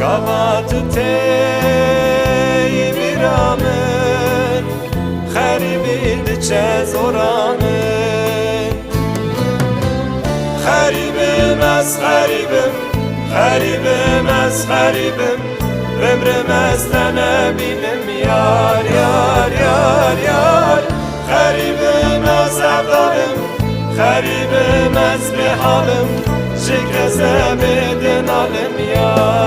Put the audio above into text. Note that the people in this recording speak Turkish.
Gavatı teyi biramın Xeribi diçe zoranın Xeribim ez xeribim Xeribim ez xeribim Ömrüm ezden binim yar yar yar yar Xeribim ez evdarım Xeribim ez bihalım Şikreze bedin alım yar